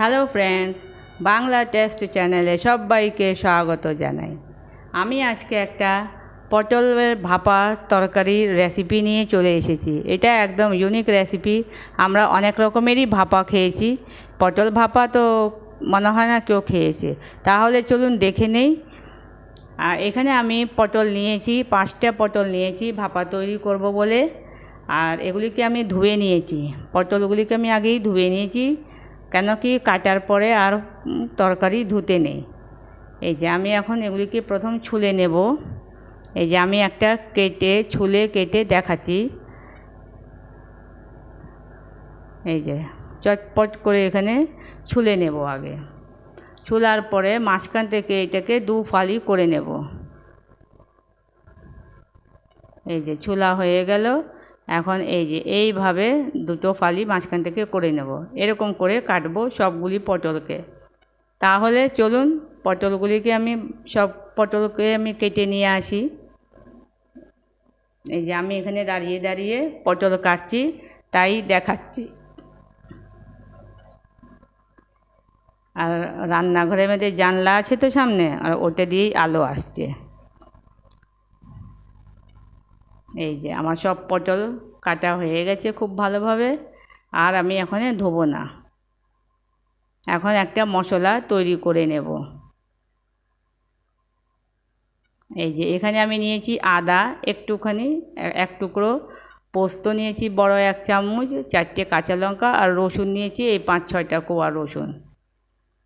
Hello friends, Bangla test চ্যানেলে সবাইকে স্বাগত জানাই। আমি আজকে একটা পটলের ভাপা তরকারির রেসিপি নিয়ে চলে এসেছি। এটা একদম ইউনিক রেসিপি। আমরা অনেক রকমেরই ভাপা খেয়েছি, পটল ভাপা তো মনে হয় না কেউ খেয়েছে। তাহলে চলুন দেখে নেই। আর এখানে আমি পটল নিয়েছি, 5টা পটল নিয়েছি ভাপা তৈরি করব বলে। আর এগুলিকে আমি ধুয়ে নিয়েছি, পটলগুলিকে আমি আগেই ধুয়ে নিয়েছি, কেন কি কাটার পরে আর তরকারি ধুতে নেই। এই যে আমি এখন এগুলিকে প্রথম ছুলে নেব। এই যে আমি একটা কেটে দেখাচ্ছি। এই যে চটপট করে এখানে ছুলে নেব। আগে ছুলার পরে মাঝখান থেকে এটাকে 2 ফালি করে নেব। এই যে ছুলা হয়ে গেল। এখন এই যে এইভাবে 2টো ফালি মাঝখান থেকে করে নেব। এরকম করে কাটবো সবগুলি পটলকে। তাহলে চলুন সব পটলকে আমি কেটে নিয়ে আসি। এই যে আমি এখানে দাঁড়িয়ে দাঁড়িয়ে পটল কাটছি, তাই দেখাচ্ছি। আর রান্নাঘরের মধ্যে জানলা আছে তো সামনে, আর ওটা দিয়েই আলো আসছে। এই যে আমার সব পটল কাটা হয়ে গেছে খুব ভালোভাবে। আর আমি এখন ধোবো না, এখন একটা মশলা তৈরি করে নেব। এই যে এখানে আমি নিয়েছি আদা একটুখানি, 1 টুকরো পোস্ত নিয়েছি বড় 1 চামচ, 4টে কাঁচা লঙ্কা, আর রসুন নিয়েছি এই 5-6টা কোয়া রসুন।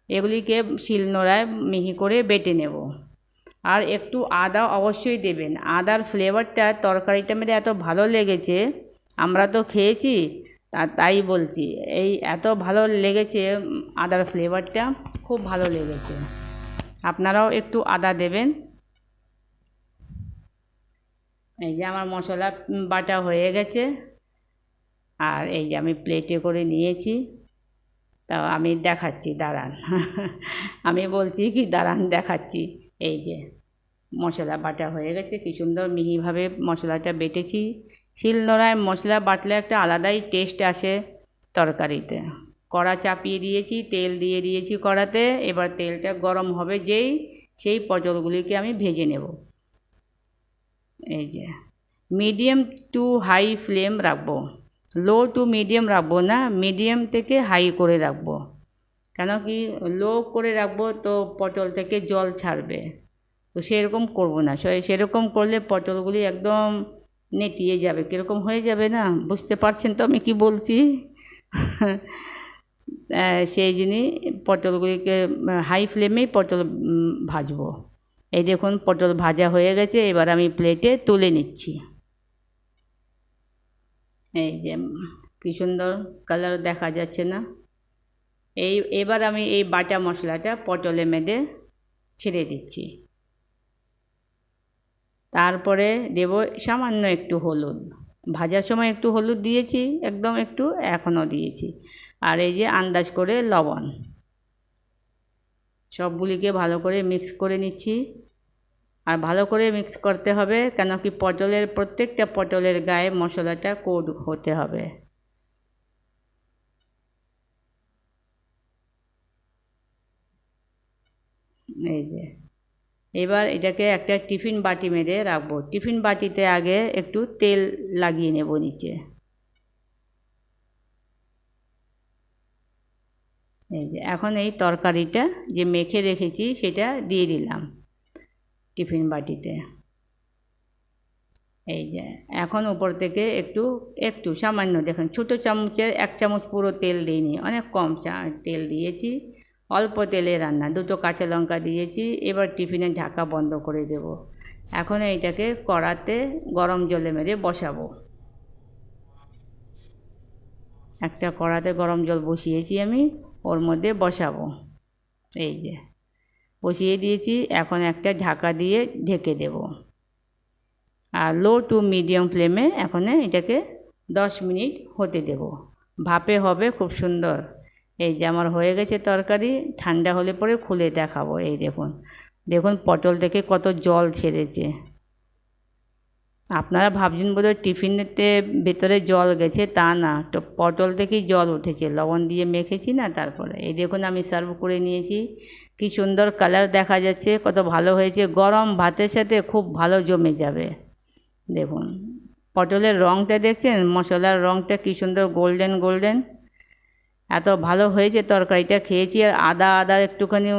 এগুলিকে শিলনোড়ায় মিহি করে বেটে নেব। আর একটু আদা অবশ্যই দেবেন, আদার ফ্লেভারটা তরকারিটার মধ্যে এত ভালো লেগেছে। আমরা তো খেয়েছি, তাই বলছি, এই এত ভালো লেগেছে, আদার ফ্লেভারটা খুব ভালো লেগেছে। আপনারাও একটু আদা দেবেন। এই যে আমার মশলা বাটা হয়ে গেছে। আর এই যে আমি প্লেটে করে নিয়েছি। তাও আমি দেখাচ্ছি, দাঁড়ান। আমি বলছি কি, দাঁড়ান দেখাচ্ছি। এই যে মশলা বাটা হয়ে গেছে, কি সুন্দর মিহিভাবে মশলাটা বেটেছি। শিলনোড়ায় মশলা বাটলে একটা আলাদাই টেস্ট আসে তরকারিতে। কড়া চাপিয়ে দিয়েছি, তেল দিয়ে দিয়েছি কড়াতে। এবার তেলটা গরম হবে যেই, সেই পটলগুলিকে আমি ভেজে নেব। এই যে মিডিয়াম টু হাই ফ্লেম রাখবো, লো টু মিডিয়াম রাখবো না, মিডিয়াম থেকে হাই করে রাখবো। কেন কি লো করে রাখবো তো পটল থেকে জল ছাড়বে, তো সেরকম করবো না। সেরকম করলে পটলগুলি একদম নেতিয়ে যাবে, কীরকম হয়ে যাবে না, বুঝতে পারছেন তো আমি কি বলছি? সেই জন্যই পটলগুলিকে হাই ফ্লেমেই পটল ভাজবো। এই দেখুন পটল ভাজা হয়ে গেছে, এবার আমি প্লেটে তুলে নিচ্ছি। এই যে কি সুন্দর কালার দেখা যাচ্ছে না? এবার আমি এই বাটা মশলাটা পটলের মধ্যে ছেড়ে দিচ্ছি। তারপরে দেব সামান্য একটু হলুদ। ভাজার সময় একটু হলুদ দিয়েছি, একদম একটু, এখনও দিয়েছি। আর এই যে আন্দাজ করে লবণ। সবগুলিকে ভালো করে মিক্স করে নিচ্ছি। আর ভালো করে মিক্স করতে হবে, কেন কি প্রত্যেকটা পটলের গায়ে মশলাটা কোট হতে হবে। এই যে এবার এটাকে একটা টিফিন বাটি মেরে রাখবো। টিফিন বাটিতে আগে একটু তেল লাগিয়ে নেব নিচে। এই যে এখন এই তরকারিটা যে মেখে রেখেছি সেটা দিয়ে দিলাম টিফিন বাটিতে। এই যে এখন উপর থেকে একটু সামান্য, দেখুন ছোটো চামচের 1 চামচ পুরো তেল দিইনি, অনেক কম তেল দিয়েছি, অল্প তেলে রান্না। 2টো কাঁচা লঙ্কা দিয়েছি। এবার টিফিনের ঢাকা বন্ধ করে দেব। এখন এইটাকে কড়াতে গরম জলে মেরে বসাবো। একটা কড়াতে গরম জল বসিয়েছি আমি, ওর মধ্যে বসাবো। এই যে বসিয়ে দিয়েছি, এখন একটা ঢাকা দিয়ে ঢেকে দেব। আর লো টু মিডিয়াম ফ্লেমে এখন এটাকে 10 মিনিট হতে দেব। ভাপে হবে খুব সুন্দর। এই যে আমার হয়ে গেছে তরকারি, ঠান্ডা হলে পরে খুলে দেখাবো। এই দেখুন পটল থেকে কত জল ছেড়েছে। আপনারা ভাবছেন বোধহয় টিফিনেতে ভেতরে জল গেছে, তা না, তো পটল থেকেই জল উঠেছে, লবণ দিয়ে মেখেছি না, তারপরে এই দেখুন আমি সার্ভ করে নিয়েছি। কি সুন্দর কালার দেখা যাচ্ছে, কত ভালো হয়েছে, গরম ভাতের সাথে খুব ভালো জমে যাবে। দেখুন পটলের রঙটা দেখছেন, মশলার রঙটা কি সুন্দর গোল্ডেন গোল্ডেন, এত ভালো হয়েছে তরকারিটা। খেয়েছি আর আদা আদার একটুখানি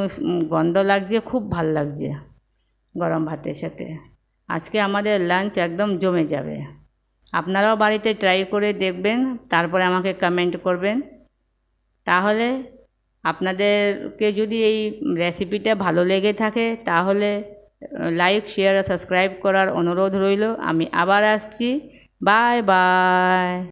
গন্ধ লাগছে, খুব ভাল লাগছে গরম ভাতের সাথে। আজকে আমাদের লাঞ্চ একদম জমে যাবে। আপনারাও বাড়িতে ট্রাই করে দেখবেন, তারপরে আমাকে কমেন্ট করবেন। তাহলে আপনাদেরকে যদি এই রেসিপিটা ভালো লেগে থাকে তাহলে লাইক শেয়ার আর সাবস্ক্রাইব করার অনুরোধ রইল। আমি আবার আসছি। Bye bye.